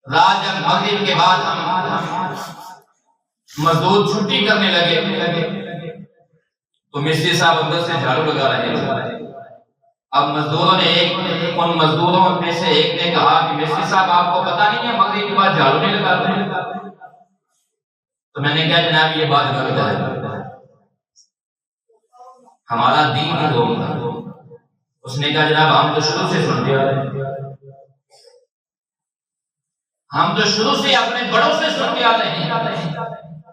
رات جب مغرب کے بعد ہم مزدور چھٹی کرنے لگے تو مستری صاحب اندر سے جھاڑو لگا رہے تھے۔ اب مزدوروں نے ان مزدوروں میں سے ایک نے کہا کہ مستری صاحب آپ کو پتہ نہیں ہے مغرب کے بعد جھاڑو نہیں لگاتے؟ تو میں نے کہا جناب یہ بات غلط ہے، ہمارا دین ہی دو تھا۔ اس نے کہا جناب ہم تو شروع سے سنتے آ رہے ہیں، ہم تو شروع سے اپنے بڑوں سے سنتے آ رہے ہیں۔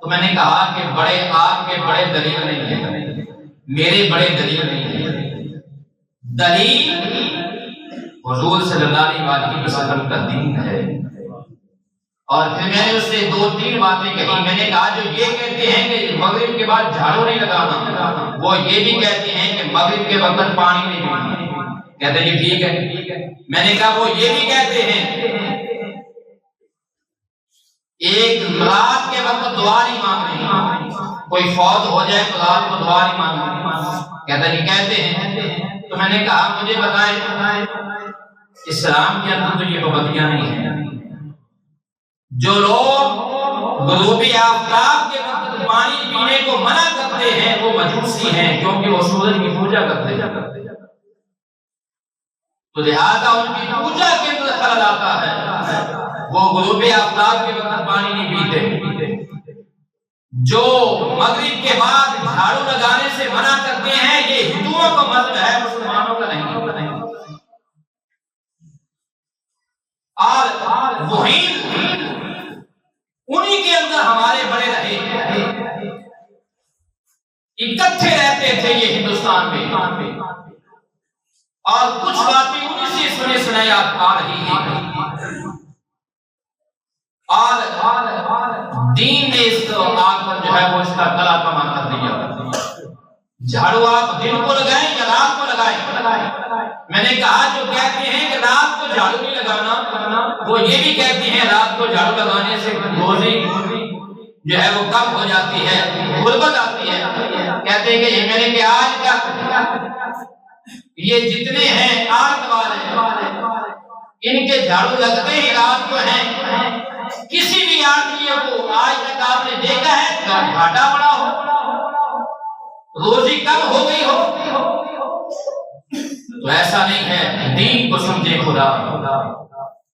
تو میں نے کہا کہ بڑے آپ کے بڑے دلیل نہیں ہیں، میرے بڑے دلیل نہیں ہیں، دلیل حضور صلی اللہ علیہ وسلم کا دین ہے۔ اور پھر میں نے اس سے 2-3 باتیں کہی۔ میں نے کہا جو یہ کہتے ہیں کہ مغرب کے بعد جھاڑو نہیں لگانا، وہ یہ بھی کہتے ہیں کہ مغرب کے وقت پانی نہیں پینا۔ کہتے ہیں ٹھیک ہے۔ میں نے کہا وہ یہ بھی کہتے ہیں ایک رات کے وقت دعا نہیں مانگنی، کوئی فوت ہو جائے تو رات کو دعا نہیں مانگنی۔ کہتے ہیں۔ تو میں نے کہا مجھے بتائیں اسلام کے اندر تو یہ پابندیاں نہیں ہیں۔ جو لوگ غروب آفتاب کے وقت پانی پینے کو منع کرتے ہیں وہ مجوسی ہیں، کیونکہ وہ سورج کی پوجا کرتے ہیں، تو لہذا ان کی پوجا کے اندر خلل آتا ہے۔ وہ غروب آفتاب کے وقت پانی نہیں پیتے۔ جو مغرب کے بعد جھاڑو لگانے سے منع کرتے ہیں یہ ہندوؤں کا مذہب ہے، مسلمانوں کا نہیں۔ اور وہی انہی کے اندر ہمارے بڑے رہے، اکٹھے رہتے تھے یہ ہندوستان میں، اور کچھ باتیں انہی سے سنے سنائی آ رہی ہیں، اور دین نے اس آگ پر جو ہے وہ اس کا کلا کما کر دیا۔ جھاڑو آپ دن کو لگائیں یا رات کو لگائیں؟ میں نے کہا جو کہتے ہیں کہ رات کو جھاڑو نہیں لگانا، وہ یہ بھی کہتے ہیں رات کو جھاڑو لگانے سے روزی جو ہے وہ کم ہو جاتی ہے، غربت آتی ہے۔ کہتے ہیں کہ میں نے کہا آج کا یہ جتنے ہیں آرٹ والے ان کے جھاڑو لگتے ہی رات کو ہیں، کسی بھی آدمی کو آج تک آپ نے دیکھا ہے گھاٹا پڑا ہو، روزی کم ہو گئی ہو؟ تو ایسا نہیں ہے، دین کو سمجھے خدا۔